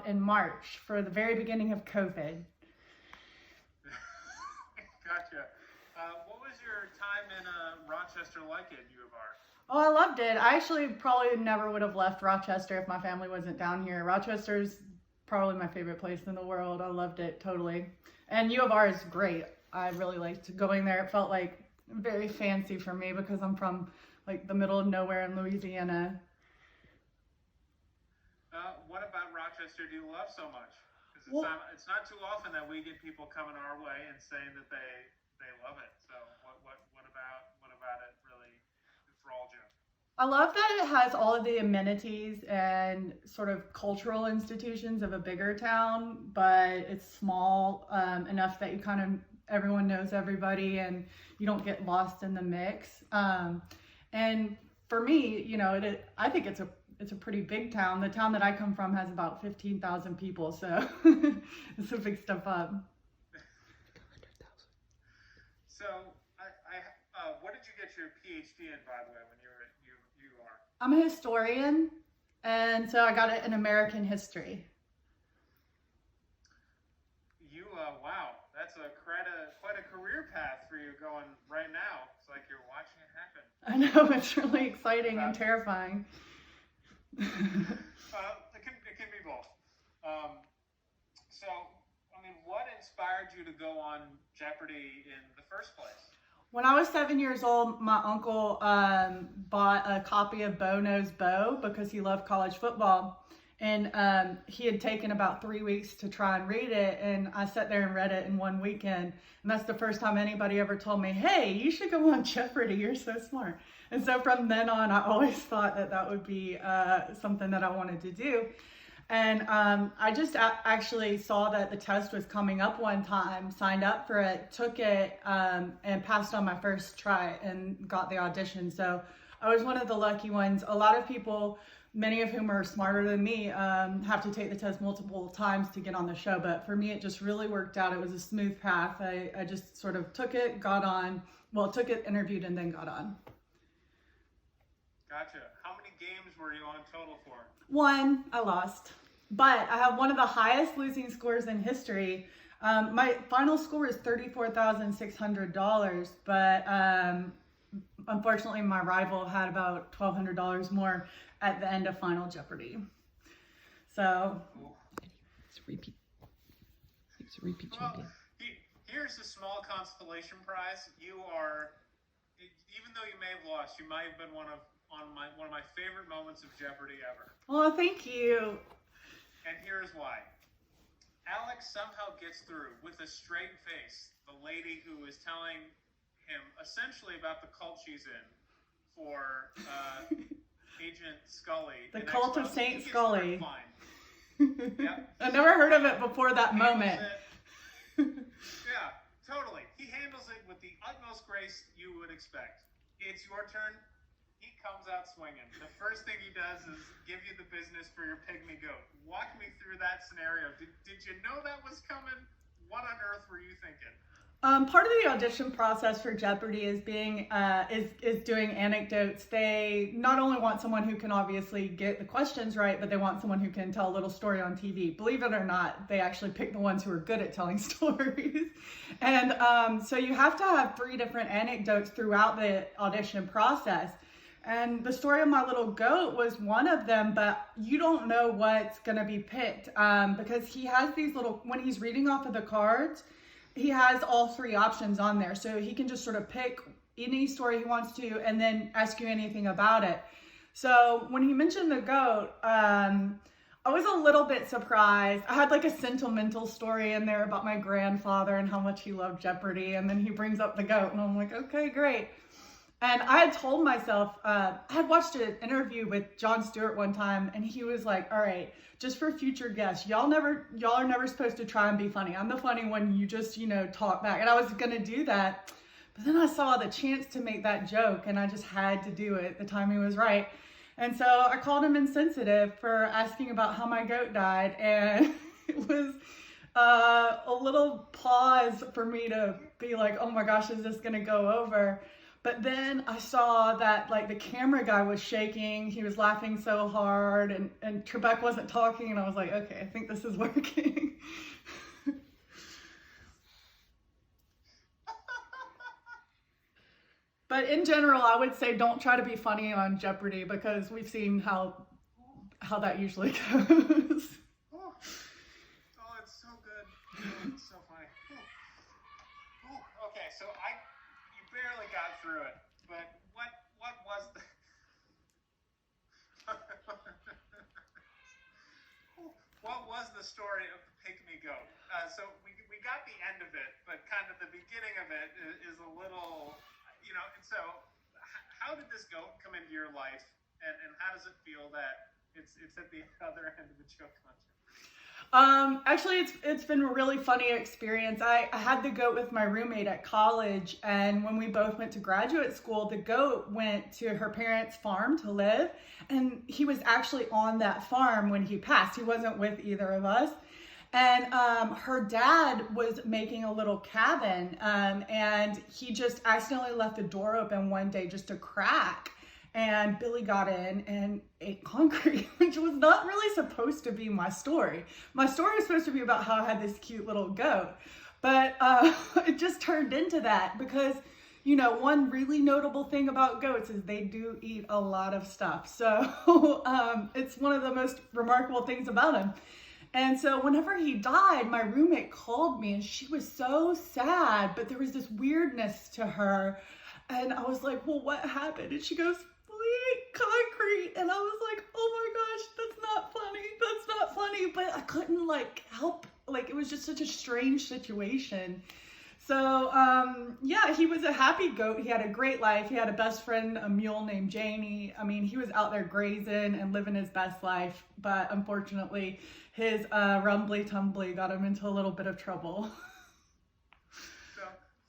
job in March for the very beginning of COVID. Gotcha. What was your time in Rochester like at U of R? Oh, I loved it. I actually probably never would have left Rochester if my family wasn't down here. Rochester's probably my favorite place in the world. I loved it totally. And U of R is great. I really liked going there. It felt like very fancy for me because I'm from like the middle of nowhere in Louisiana. What about Rochester do you love so much? Because Well, it's not too often that we get people coming our way and saying that they love it. So what about it really enthralled you? I love that it has all of the amenities and sort of cultural institutions of a bigger town, but it's small enough that you kind of everyone knows everybody and you don't get lost in the mix. And for me, you know, I think it's a pretty big town. The town that I come from has about 15,000 people, so it's a big step up. So, what did you get your PhD in, by the way, when you were at UR? I'm a historian, and so I got it in American history. Wow, that's quite a career path for you going right now. It's like you're watching it happen. I know, it's really exciting and terrifying. It can be both. So, I mean, what inspired you to go on Jeopardy in the first place? When I was 7 years old, my uncle bought a copy of Bo Knows Bo because he loved college football. And he had taken about 3 weeks to try and read it. And I sat there and read it in one weekend. And that's the first time anybody ever told me, hey, you should go on Jeopardy. You're so smart. And so from then on, I always thought that would be something that I wanted to do. And I just actually saw that the test was coming up one time, signed up for it, took it, and passed on my first try and got the audition. So I was one of the lucky ones. A lot of people, many of whom are smarter than me, have to take the test multiple times to get on the show. But for me, it just really worked out. It was a smooth path. I just sort of took it, took it, interviewed, and then got on. Gotcha. How many games were you on total for? One, I lost. But I have one of the highest losing scores in history. My final score is $34,600, but unfortunately my rival had about $1,200 more at the end of Final Jeopardy. So He's a repeat champion. Here's a small consolation prize. You are, even though you may have lost, you might have been one of my favorite moments of Jeopardy ever. well, thank you. And here's why. Alex somehow gets through with a straight face the lady who is telling him essentially about the cult she's in for Agent Scully. The cult of Saint Scully. Yep. I never heard of it before that moment. Yeah, totally. He handles it with the utmost grace you would expect. It's your turn. He comes out swinging. The first thing he does is give you the business for your pygmy goat. Walk me through that scenario. Did you know that was coming? What on earth were you thinking? Part of the audition process for Jeopardy is doing anecdotes. They not only want someone who can obviously get the questions right, but they want someone who can tell a little story on TV. Believe it or not, they actually pick the ones who are good at telling stories. And so you have to have 3 different anecdotes throughout the audition process. And the story of my little goat was one of them, but you don't know what's going to be picked because he has these little, when he's reading off of the cards, he has all 3 options on there. So he can just sort of pick any story he wants to and then ask you anything about it. So when he mentioned the goat, I was a little bit surprised. I had like a sentimental story in there about my grandfather and how much he loved Jeopardy. And then he brings up the goat and I'm like, okay, great. And I had told myself, I had watched an interview with Jon Stewart one time and he was like, all right, just for future guests, y'all are never supposed to try and be funny. I'm the funny one, you just, talk back. And I was gonna do that, but then I saw the chance to make that joke and I just had to do it. The timing was right. And so I called him insensitive for asking about how my goat died. And it was a little pause for me to be like, oh my gosh, is this gonna go over? But then I saw that like the camera guy was shaking. He was laughing so hard, and Trebek wasn't talking, and I was like, okay, I think this is working. But in general, I would say don't try to be funny on Jeopardy because we've seen how that usually goes. Oh, it's so good. Oh, it's so funny. Okay, so you barely got through it, but what was the what was the story of the pygmy goat? So we got the end of it, but kind of the beginning of it is a little, and so how did this goat come into your life, and how does it feel that it's at the other end of the joke content? Actually, it's been a really funny experience. I had the goat with my roommate at college, and when we both went to graduate school, the goat went to her parents' farm to live, and he was actually on that farm when he passed. He wasn't with either of us. And her dad was making a little cabin, and he just accidentally left the door open one day, just a crack. And Billy got in and ate concrete, which was not really supposed to be my story. My story was supposed to be about how I had this cute little goat, but it just turned into that because, one really notable thing about goats is they do eat a lot of stuff. So it's one of the most remarkable things about them. And so whenever he died, my roommate called me and she was so sad, but there was this weirdness to her. And I was like, well, what happened? And she goes, concrete. And I was like, oh my gosh, that's not funny, but I couldn't help, it was just such a strange situation. So yeah, he was a happy goat. He had a great life. He had a best friend, a mule named Janie. I mean, he was out there grazing and living his best life, but unfortunately his rumbly tumbly got him into a little bit of trouble. So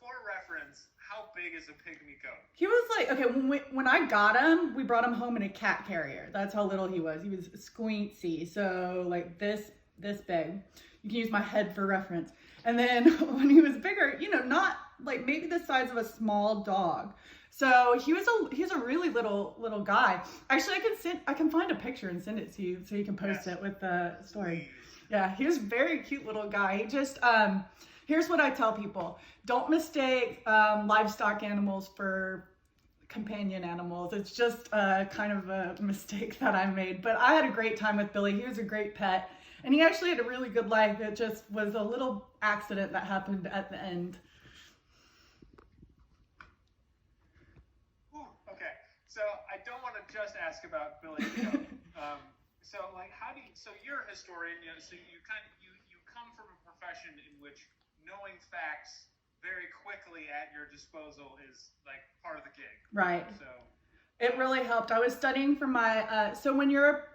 for reference, how big is a pygmy goat? He was when I got him, we brought him home in a cat carrier. That's how little he was. He was squincy, so like this big. You can use my head for reference. And then when he was bigger, not like maybe the size of a small dog. So he's a really little guy. Actually, I can find a picture and send it to you so you can post it with the story. Yeah, he was a very cute little guy. He just here's what I tell people: don't mistake livestock animals for companion animals. It's just kind of a mistake that I made. But I had a great time with Billy. He was a great pet. And he actually had a really good life. It just was a little accident that happened at the end. Ooh, okay, so I don't want to just ask about Billy the Goat. So you're a historian, so you come from a profession in which knowing facts very quickly at your disposal is like part of the gig. Right. So it really helped. I was studying for my, so when you're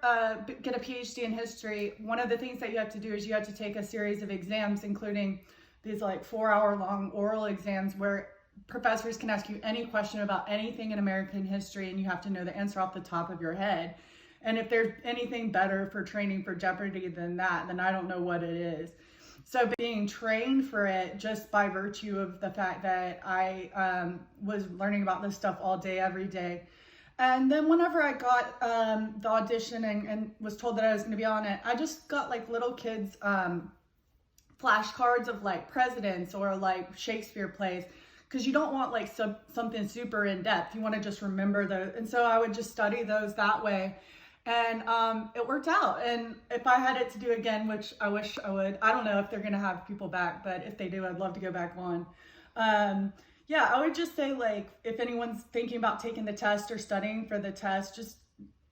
get a PhD in history, one of the things that you have to do is you have to take a series of exams, including these 4-hour-long oral exams where professors can ask you any question about anything in American history and you have to know the answer off the top of your head. And if there's anything better for training for Jeopardy than that, then I don't know what it is. So being trained for it just by virtue of the fact that I was learning about this stuff all day, every day. And then whenever I got the audition and was told that I was going to be on it, I just got little kids flashcards of presidents or Shakespeare plays, because you don't want something super in depth. You want to just remember those. And so I would just study those that way. And it worked out. And if I had it to do again, which I wish I would, I don't know if they're going to have people back, but if they do, I'd love to go back on. Yeah, I would just say if anyone's thinking about taking the test or studying for the test, just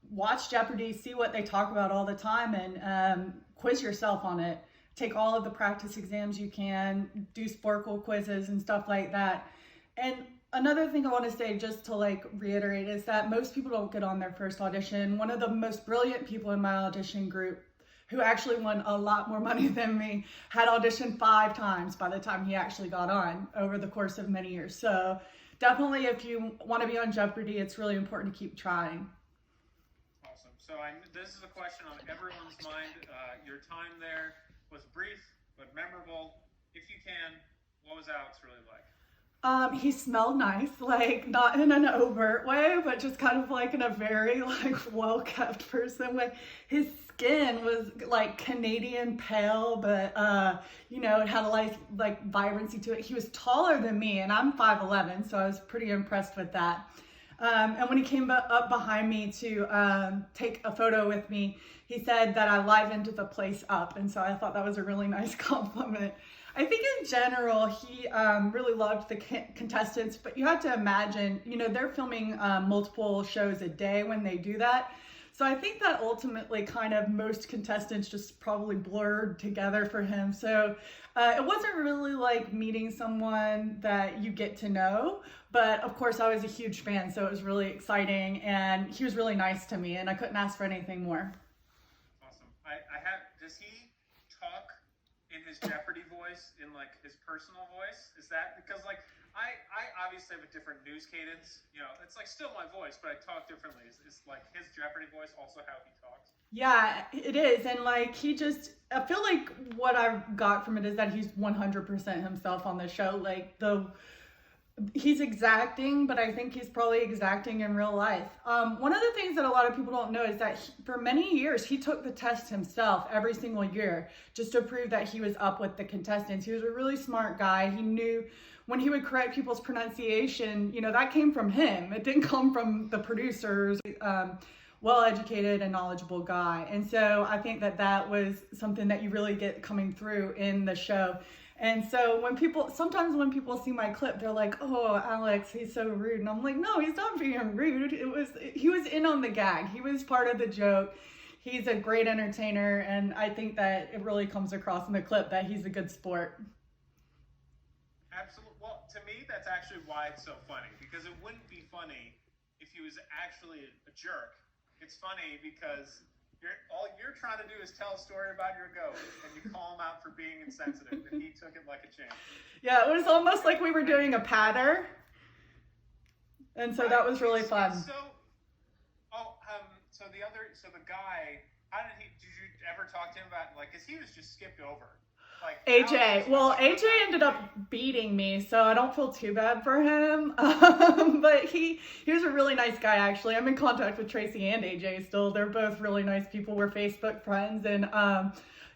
watch Jeopardy, see what they talk about all the time, and quiz yourself on it. Take all of the practice exams you can, do Sporkle quizzes and stuff like that. And another thing I want to say, just to reiterate, is that most people don't get on their first audition. One of the most brilliant people in my audition group, who actually won a lot more money than me, had auditioned 5 times by the time he actually got on over the course of many years. So definitely, if you want to be on Jeopardy, it's really important to keep trying. Awesome. So this is a question on everyone's mind. Your time there was brief but memorable. If you can, what was Alex really like? He smelled nice, like not in an overt way, but just kind of like in a very like well-kept person way. His skin was like Canadian pale, but it had a like vibrancy to it. He was taller than me, and I'm 5'11", so I was pretty impressed with that. And when he came up behind me to take a photo with me, he said that I livened the place up, and so I thought that was a really nice compliment. I think in general, he really loved the contestants, but you have to imagine, they're filming multiple shows a day when they do that. So I think that ultimately kind of most contestants just probably blurred together for him. So it wasn't really like meeting someone that you get to know, but of course I was a huge fan, so it was really exciting, and he was really nice to me, and I couldn't ask for anything more. Awesome. Does he talk in his Jeopardy voice, in like his personal voice? Is that because like I obviously have a different news cadence, it's like still my voice, but I talk differently. Is like his Jeopardy voice also how he talks? Yeah, it is. And like I feel like what I got from it is that he's 100% himself on the show. Like he's exacting, but I think he's probably exacting in real life. One of the things that a lot of people don't know is that for many years, he took the test himself every single year just to prove that he was up with the contestants. He was a really smart guy. He knew when he would correct people's pronunciation, that came from him. It didn't come from the producers. Well-educated and knowledgeable guy. And so I think that was something that you really get coming through in the show. And so sometimes when people see my clip, they're like, "Oh, Alex, he's so rude." And I'm like, "No, he's not being rude. He was in on the gag. He was part of the joke. He's a great entertainer, and I think that it really comes across in the clip that he's a good sport." Absolutely. Well, to me, that's actually why it's so funny, because it wouldn't be funny if he was actually a jerk. It's funny because all you're trying to do is tell a story about your goat, and you call him out for being insensitive, and he took it like a champ. Yeah, it was almost like we were doing a patter, and so right. That was really fun. So the guy, did you ever talk to him about, like, because he was just skipped over? Like AJ. Well, AJ ended up beating me, so I don't feel too bad for him. But he was a really nice guy, actually. I'm in contact with Tracy and AJ still. They're both really nice people. We're Facebook friends. And,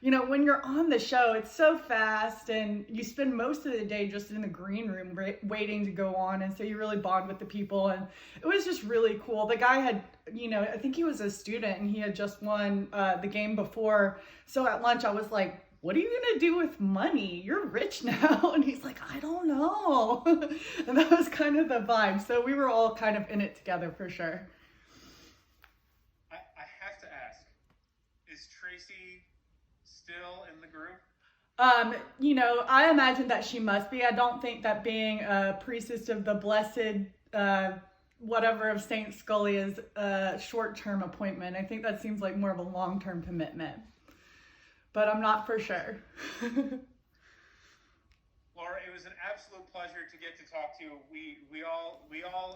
when you're on the show, it's so fast, and you spend most of the day just in the green room waiting to go on. And so you really bond with the people. And it was just really cool. The guy had, I think he was a student, and he had just won the game before. So at lunch, I was like, "What are you going to do with money? You're rich now." And he's like, "I don't know." And that was kind of the vibe. So we were all kind of in it together for sure. I have to ask, is Tracy still in the group? I imagine that she must be. I don't think that being a priestess of the blessed whatever of Saint Scully is a short-term appointment. I think that seems like more of a long-term commitment. But I'm not for sure. Laura, it was an absolute pleasure to get to talk to you. We all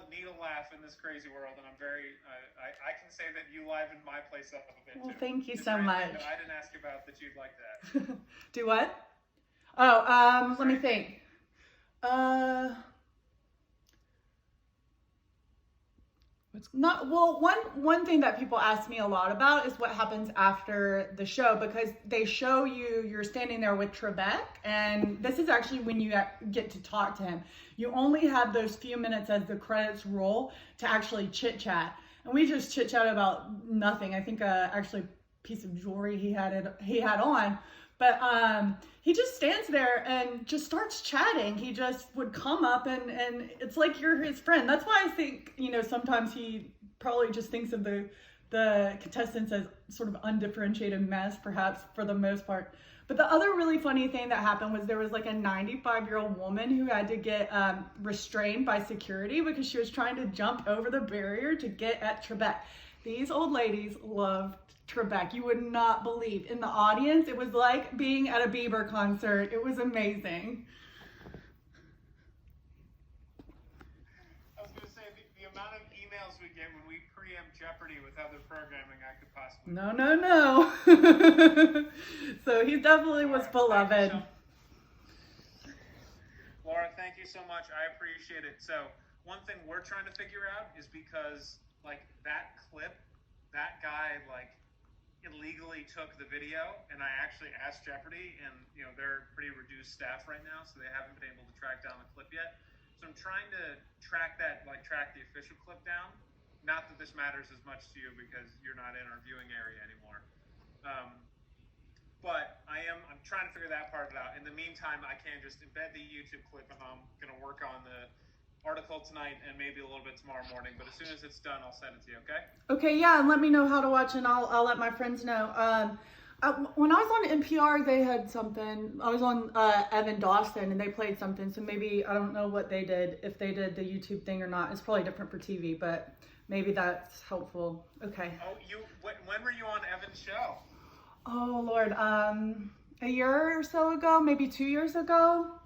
need a laugh in this crazy world, and I'm very I can say that you livened my place up a bit too. Well, thank you so much. I didn't ask about that you'd like that. Do what? Oh, let me think. One thing that people ask me a lot about is what happens after the show, because they show you're standing there with Trebek, and this is actually when you get to talk to him. You only have those few minutes as the credits roll to actually chit chat, and we just chit chat about nothing. I think actually a piece of jewelry he had on. But he just stands there and just starts chatting. He just would come up and it's like you're his friend. That's why I think, sometimes he probably just thinks of the contestants as sort of undifferentiated mess, perhaps, for the most part. But the other really funny thing that happened was there was like a 95-year-old woman who had to get restrained by security because she was trying to jump over the barrier to get at Trebek. These old ladies loved Trebek. You would not believe. In the audience, it was like being at a Bieber concert. It was amazing. I was going to say, the amount of emails we get when we preempt Jeopardy with other programming, I could possibly... No. So he definitely was beloved. Laura, thank you so much. I appreciate it. So one thing we're trying to figure out is because like that clip, that guy like illegally took the video, and I actually asked Jeopardy, and they're pretty reduced staff right now, so they haven't been able to track down the clip yet. So I'm trying to track the official clip down. Not that this matters as much to you because you're not in our viewing area anymore. But I'm trying to figure that part out. In the meantime, I can just embed the YouTube clip, and I'm going to work on the article tonight and maybe a little bit tomorrow morning. But as soon as it's done, I'll send it to you, okay? Okay, yeah, and let me know how to watch, and I'll let my friends know. When I was on NPR, they had something. I was on Evan Dawson, and they played something. So maybe, I don't know what they did, if they did the YouTube thing or not. It's probably different for TV, but maybe that's helpful. Okay. Oh, when were you on Evan's show? Oh, Lord. A year or so ago, maybe 2 years ago.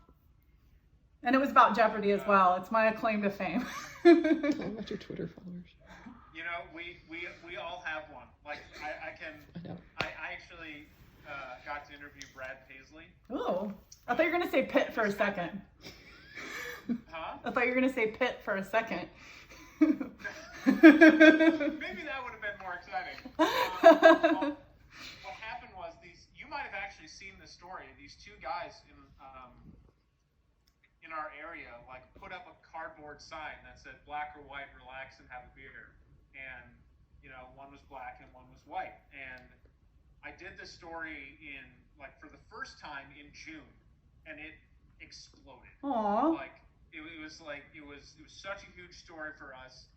And it was about Jeopardy as well. It's my claim to fame. Tell them about your Twitter followers. We all have one. Like, I know. actually got to interview Brad Paisley. Oh, I thought you were going to say Pitt for a second. Huh? I thought you were going to say Pitt for a second. Maybe that would have been more exciting. Well, what happened was you might have actually seen the story. These two guys in our area like put up a cardboard sign that said black or white, relax and have a beer. And one was black and one was white. And I did this story for the first time in June, and it exploded. Aww. Like it was such a huge story for us.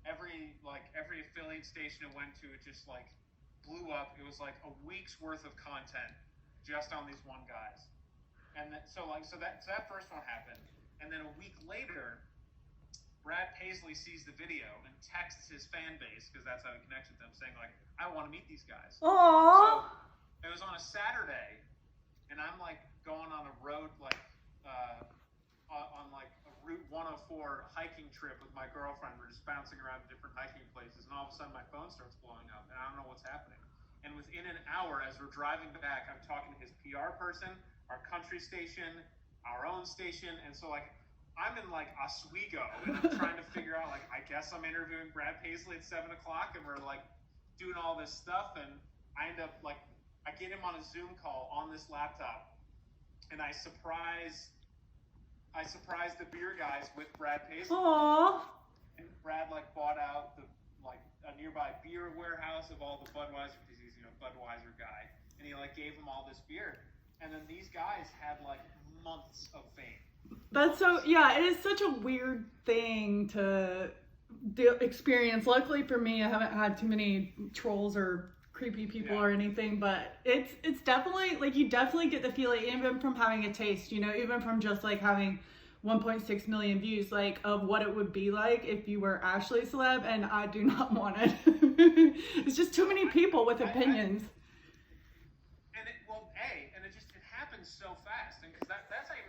Every affiliate station it went to, it just like blew up. It was like a week's worth of content just on these one guys. And so that first one happened, and then a week later, Brad Paisley sees the video and texts his fan base, because that's how he connects with them, saying like, I want to meet these guys. Aww. So it was on a Saturday, and I'm like going on a road on like a Route 104 hiking trip with my girlfriend. We're just bouncing around to different hiking places, and all of a sudden my phone starts blowing up, and I don't know what's happening. And within an hour, as we're driving back, I'm talking to his PR person, our country station, our own station, and so like I'm in like Oswego, and I'm trying to figure out like I guess I'm interviewing Brad Paisley at 7 o'clock, and we're like doing all this stuff, and I end up like I get him on a Zoom call on this laptop, and I surprise the beer guys with Brad Paisley. Aww. And Brad like bought out a nearby beer warehouse of all the Budweiser, because he's Budweiser guy, and he like gave them all this beer, and then these guys had like months of fame. That's so, yeah, it is such a weird thing to experience. Luckily for me, I haven't had too many trolls or creepy people or anything, but it's definitely, like, you definitely get the feeling, even from having a taste, even from just like having 1.6 million views, like, of what it would be like if you were actually a celeb, and I do not want it. It's just too many people with opinions. And it happens so fast, and because that's how you